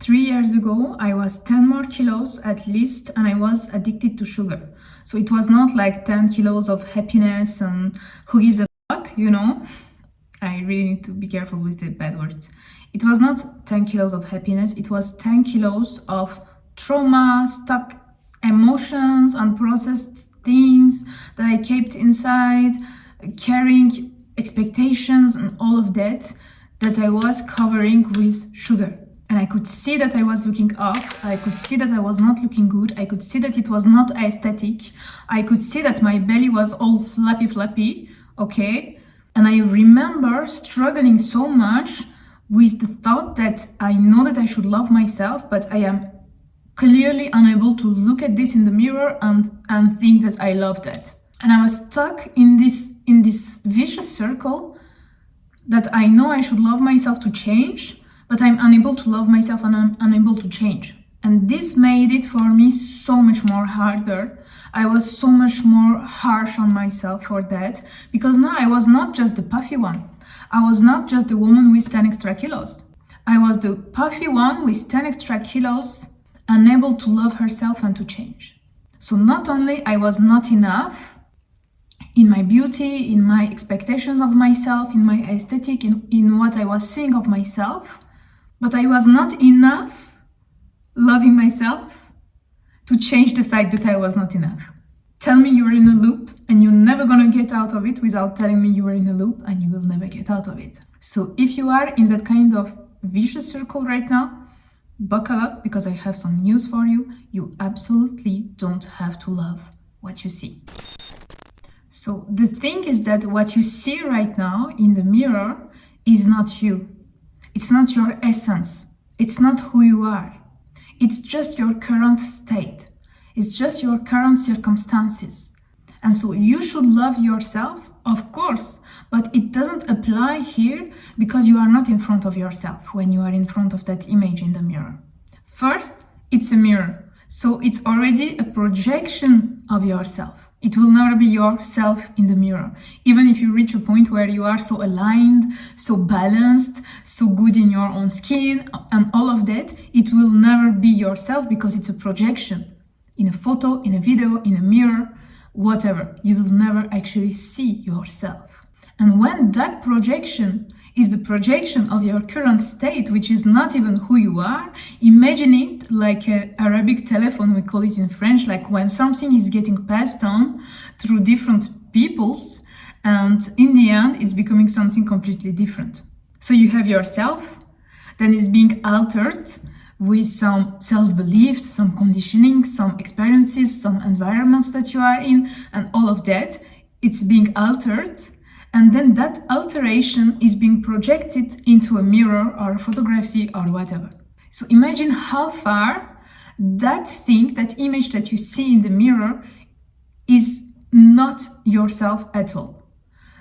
3 years ago, I was 10 more kilos at least, and I was addicted to sugar. So it was not like 10 kilos of happiness and who gives a fuck, you know? I really need to be careful with the bad words. It was not 10 kilos of happiness, it was 10 kilos of trauma, stuck emotions, unprocessed things that I kept inside, carrying expectations and all of that I was covering with sugar. And I could see that I was looking up, I could see that I was not looking good, I could see that it was not aesthetic, I could see that my belly was all flappy, okay? And I remember struggling so much with the thought that I know that I should love myself, but I am clearly unable to look at this in the mirror and think that I love that. And I was stuck in this vicious circle that I know I should love myself to change, but I'm unable to love myself and I'm unable to change. And this made it for me so much more harder. I was so much more harsh on myself for that, because now I was not just the puffy one. I was not just the woman with 10 extra kilos. I was the puffy one with 10 extra kilos, unable to love herself and to change. So not only I was not enough in my beauty, in my expectations of myself, in my aesthetic, in what I was seeing of myself, but I was not enough loving myself to change the fact that I was not enough. Tell me you're in a loop and you're never gonna get out of it without telling me you are in a loop, and you will never get out of it. So if you are in that kind of vicious circle right now, buckle up, because I have some news for you. You absolutely don't have to love what you see. So the thing is that what you see right now in the mirror is not you. It's not your essence. It's not who you are. It's just your current state. It's just your current circumstances. And so you should love yourself, of course, but it doesn't apply here because you are not in front of yourself when you are in front of that image in the mirror. First, it's a mirror. So it's already a projection of yourself. It will never be yourself in the mirror. Even if you reach a point where you are so aligned, so balanced, so good in your own skin and all of that, it will never be yourself because it's a projection. In a photo, in a video, in a mirror, whatever. You will never actually see yourself. And when that projection is the projection of your current state, which is not even who you are, imagine it like an Arabic telephone, we call it in French, like when something is getting passed on through different peoples, and in the end, it's becoming something completely different. So you have yourself, then is being altered with some self-beliefs, some conditioning, some experiences, some environments that you are in, and all of that, it's being altered. And then that alteration is being projected into a mirror or a photography or whatever. So imagine how far that thing, that image that you see in the mirror is not yourself at all.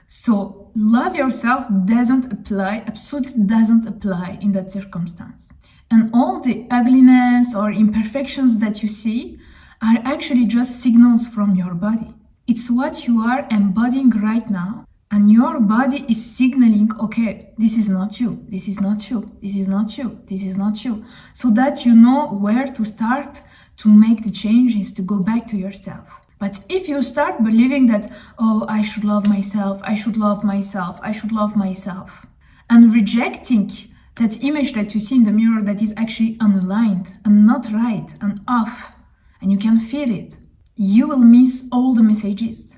So love yourself doesn't apply, absolutely doesn't apply in that circumstance. And all the ugliness or imperfections that you see are actually just signals from your body. It's what you are embodying right now. And your body is signaling, okay, this is not you, this is not you, this is not you, this is not you. So that you know where to start to make the changes, to go back to yourself. But if you start believing that, oh, I should love myself, I should love myself, I should love myself, and rejecting that image that you see in the mirror that is actually unaligned and not right and off, and you can feel it, you will miss all the messages.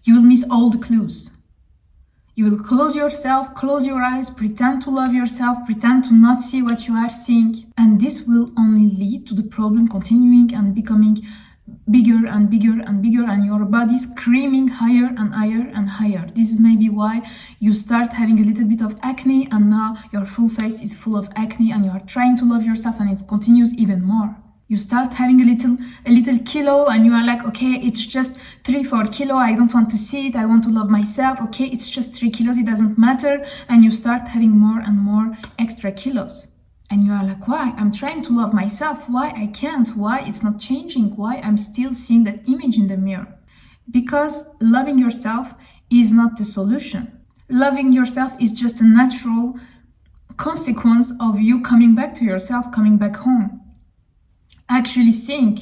You will miss all the clues. You will close yourself, close your eyes, pretend to love yourself, pretend to not see what you are seeing. And this will only lead to the problem continuing and becoming bigger and bigger and bigger, and your body screaming higher and higher and higher. This is maybe why you start having a little bit of acne, and now your full face is full of acne, and you are trying to love yourself, and it continues even more. You start having a little kilo, and you are like, okay, it's just 3-4 kilo, I don't want to see it, I want to love myself, okay, it's just 3 kilos, it doesn't matter. And you start having more and more extra kilos. And you are like, why? I'm trying to love myself, why I can't? Why it's not changing? Why I'm still seeing that image in the mirror? Because loving yourself is not the solution. Loving yourself is just a natural consequence of you coming back to yourself, coming back home. Actually seeing,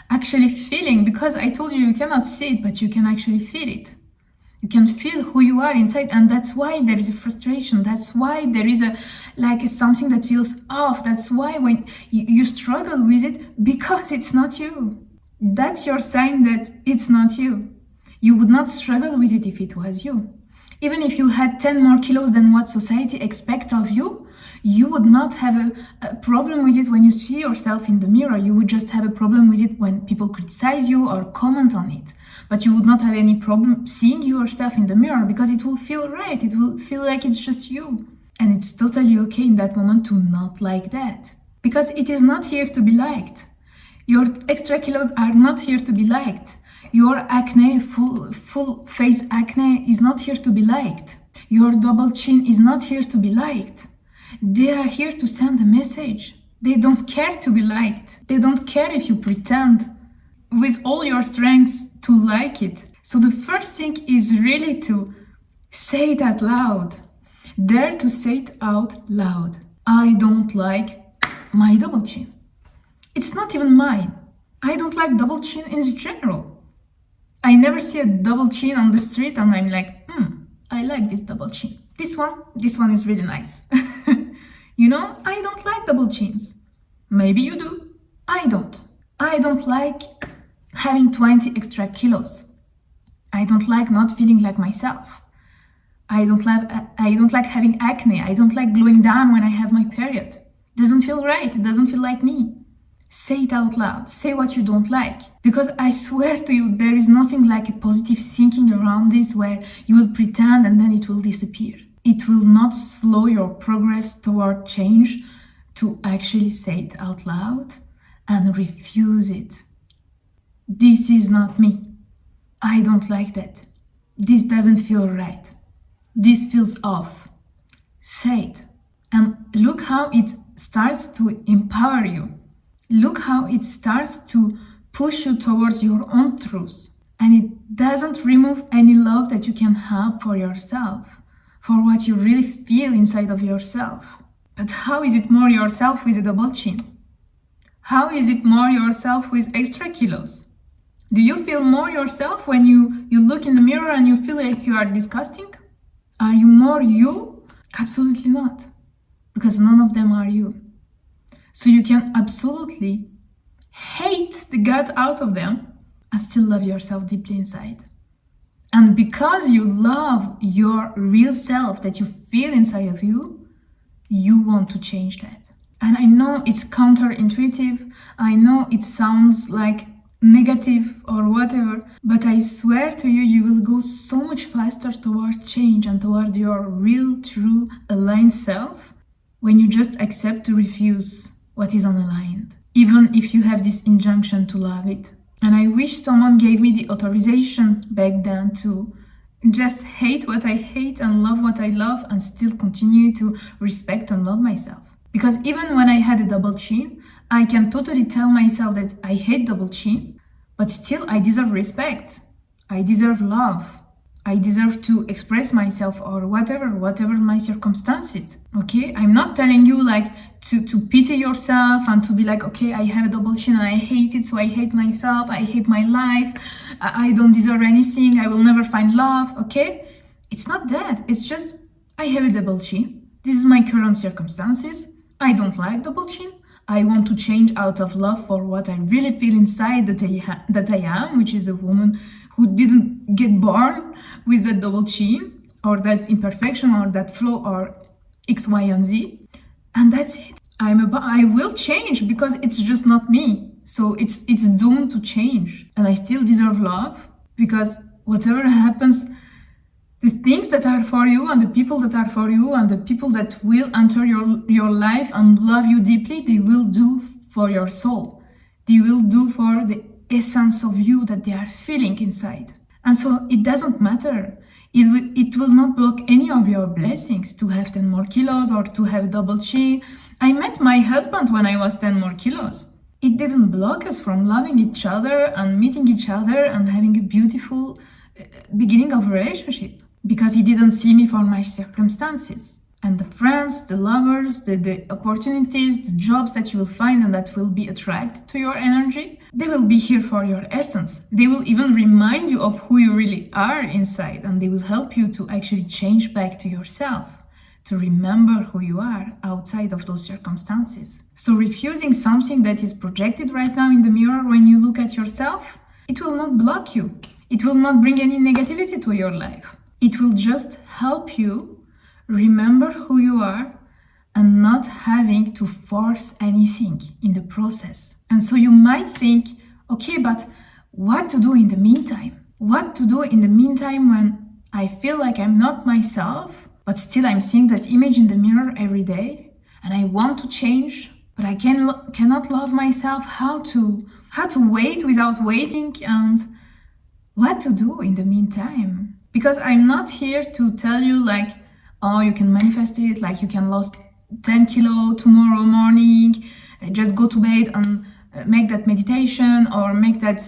actually feeling, because I told you cannot see it, but you can actually feel it. You can feel who you are inside, and that's why there is a frustration. That's why there is something that feels off. That's why when you struggle with it, because it's not you. That's your sign that it's not you. You would not struggle with it if it was you. Even if you had 10 more kilos than what society expects of you, you would not have a problem with it when you see yourself in the mirror. You would just have a problem with it when people criticize you or comment on it. But you would not have any problem seeing yourself in the mirror because it will feel right. It will feel like it's just you. And it's totally okay in that moment to not like that. Because it is not here to be liked. Your extra kilos are not here to be liked. Your acne, full face acne is not here to be liked. Your double chin is not here to be liked. They are here to send a message. They don't care to be liked. They don't care if you pretend with all your strengths to like it. So the first thing is really to say it out loud. Dare to say it out loud. I don't like my double chin. It's not even mine. I don't like double chin in general. I never see a double chin on the street and I'm like, I like this double chin. This one is really nice. You know, I don't like double chins. Maybe you do. I don't. I don't like having 20 extra kilos. I don't like not feeling like myself. I don't like having acne. I don't like glowing down when I have my period. It doesn't feel right. It doesn't feel like me. Say it out loud. Say what you don't like. Because I swear to you, there is nothing like a positive thinking around this where you will pretend and then it will disappear. It will not slow your progress toward change to actually say it out loud and refuse it. This is not me. I don't like that. This doesn't feel right. This feels off. Say it. And look how it starts to empower you. Look how it starts to push you towards your own truth. And it doesn't remove any love that you can have for yourself, for what you really feel inside of yourself. But how is it more yourself with a double chin? How is it more yourself with extra kilos? Do you feel more yourself when you look in the mirror and you feel like you are disgusting? Are you more you? Absolutely not. Because none of them are you. So you can absolutely hate the gut out of them and still love yourself deeply inside. And because you love your real self that you feel inside of you, you want to change that. And I know it's counterintuitive. I know it sounds like negative or whatever, but I swear to you, you will go so much faster toward change and toward your real, true, aligned self when you just accept to refuse what is unaligned, even if you have this injunction to love it. And I wish someone gave me the authorization back then to just hate what I hate and love what I love and still continue to respect and love myself. Because even when I had a double chin, I can totally tell myself that I hate double chin, but still I deserve respect. I deserve love. I deserve to express myself or whatever my circumstances. Okay? I'm not telling you like to pity yourself and to be like, okay, I have a double chin and I hate it, so I hate myself, I hate my life, I don't deserve anything, I will never find love, okay? It's not that. It's just, I have a double chin. This is my current circumstances. I don't like double chin. I want to change out of love for what I really feel inside that I am, which is a woman who didn't get born with that double chin or that imperfection or that flaw or X, Y, and Z. And that's it. I will change because it's just not me. So it's doomed to change. And I still deserve love because whatever happens, the things that are for you and the people that are for you and the people that will enter your life and love you deeply, they will do for your soul. They will do for the essence of you that they are feeling inside. And so it doesn't matter. It will not block any of your blessings to have 10 more kilos or to have double chin. I met my husband when I was 10 more kilos. It didn't block us from loving each other and meeting each other and having a beautiful beginning of a relationship because he didn't see me for my circumstances. And the friends, the lovers, the opportunities, the jobs that you will find and that will be attracted to your energy, they will be here for your essence. They will even remind you of who you really are inside, and they will help you to actually change back to yourself, to remember who you are outside of those circumstances. So refusing something that is projected right now in the mirror when you look at yourself, it will not block you. It will not bring any negativity to your life. It will just help you remember who you are and not having to force anything in the process. And so you might think, okay, but what to do in the meantime? What to do in the meantime when I feel like I'm not myself, but still I'm seeing that image in the mirror every day and I want to change, but I cannot love myself? How to wait without waiting, and what to do in the meantime? Because I'm not here to tell you like, oh, you can manifest it, like you can lose 10 kilo tomorrow morning, just go to bed and make that meditation or make that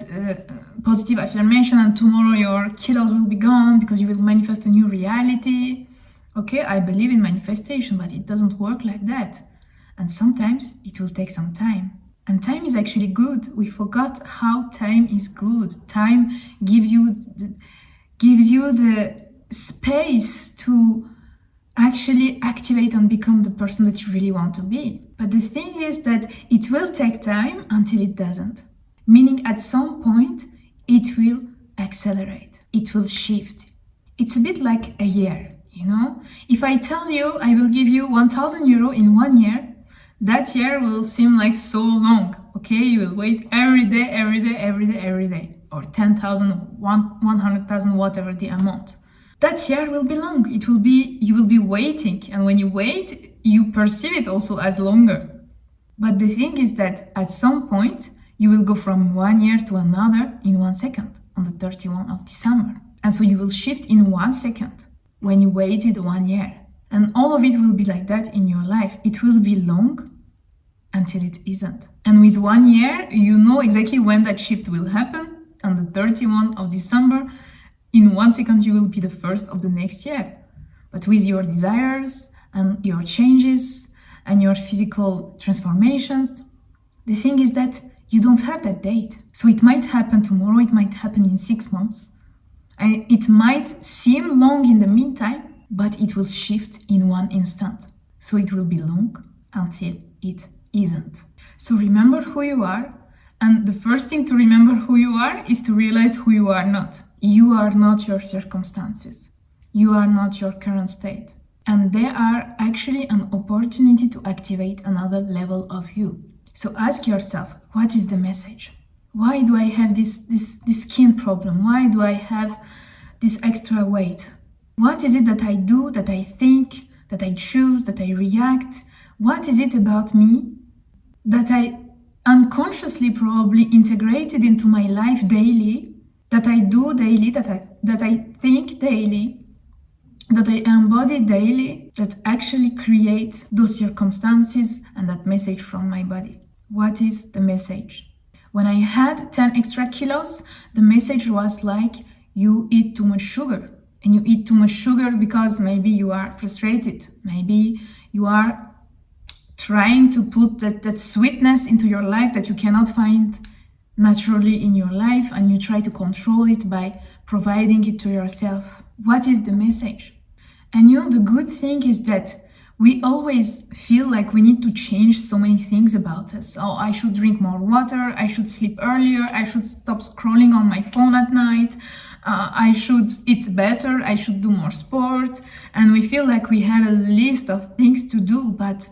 positive affirmation and tomorrow your kilos will be gone because you will manifest a new reality. Okay, I believe in manifestation, but it doesn't work like that. And sometimes it will take some time. And time is actually good. We forgot how time is good. Time gives you the space to actually activate and become the person that you really want to be. But the thing is that it will take time until it doesn't. Meaning at some point, it will accelerate. It will shift. It's a bit like a year, you know? If I tell you I will give you 1,000 euro in 1 year, that year will seem like so long, okay? You will wait every day, or 10,000, 100,000, whatever the amount. That year will be long. You will be waiting. And when you wait, you perceive it also as longer. But the thing is that at some point, you will go from 1 year to another in 1 second on the 31st of December. And so you will shift in 1 second when you waited 1 year. And all of it will be like that in your life. It will be long until it isn't. And with 1 year, you know exactly when that shift will happen on the 31st of December. In 1 second, you will be the first of the next year. But with your desires and your changes and your physical transformations, the thing is that you don't have that date. So it might happen tomorrow, it might happen in 6 months. And it might seem long in the meantime, but it will shift in 1 instant. So it will be long until it isn't. So remember who you are. And the first thing to remember who you are is to realize who you are not. You are not your circumstances. You are not your current state. And they are actually an opportunity to activate another level of you. So ask yourself, what is the message? Why do I have this skin problem? Why do I have this extra weight? What is it that I do, that I think, that I choose, that I react? What is it about me that I unconsciously probably integrated into my life daily, that I do daily, that I think daily, that I embody daily, that actually create those circumstances and that message from my body? What is the message? When I had 10 extra kilos, the message was like, you eat too much sugar. And you eat too much sugar because maybe you are frustrated. Maybe you are trying to put that sweetness into your life that you cannot find naturally in your life, and you try to control it by providing it to yourself. What is the message? And you know, the good thing is that we always feel like we need to change so many things about us. Oh, I should drink more water, I should sleep earlier, I should stop scrolling on my phone at night, I should eat better, I should do more sport. And we feel like we have a list of things to do, but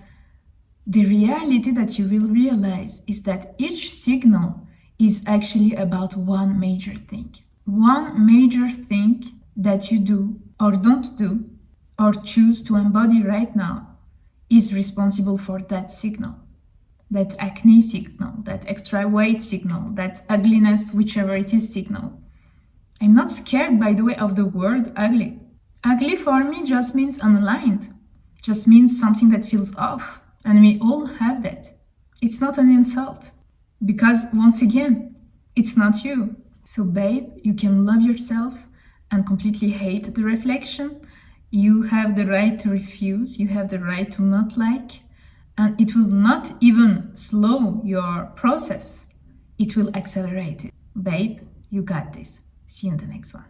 the reality that you will realize is that each signal is actually about one major thing. One major thing that you do or don't do or choose to embody right now is responsible for that signal. That acne signal, that extra weight signal, that ugliness, whichever it is signal. I'm not scared, by the way, of the word ugly. Ugly for me just means unaligned, just means something that feels off. And we all have that. It's not an insult. Because once again, it's not you. So babe, you can love yourself and completely hate the reflection. You have the right to refuse, you have the right to not like, and it will not even slow your process. It will accelerate it. Babe, you got this. See you in the next one.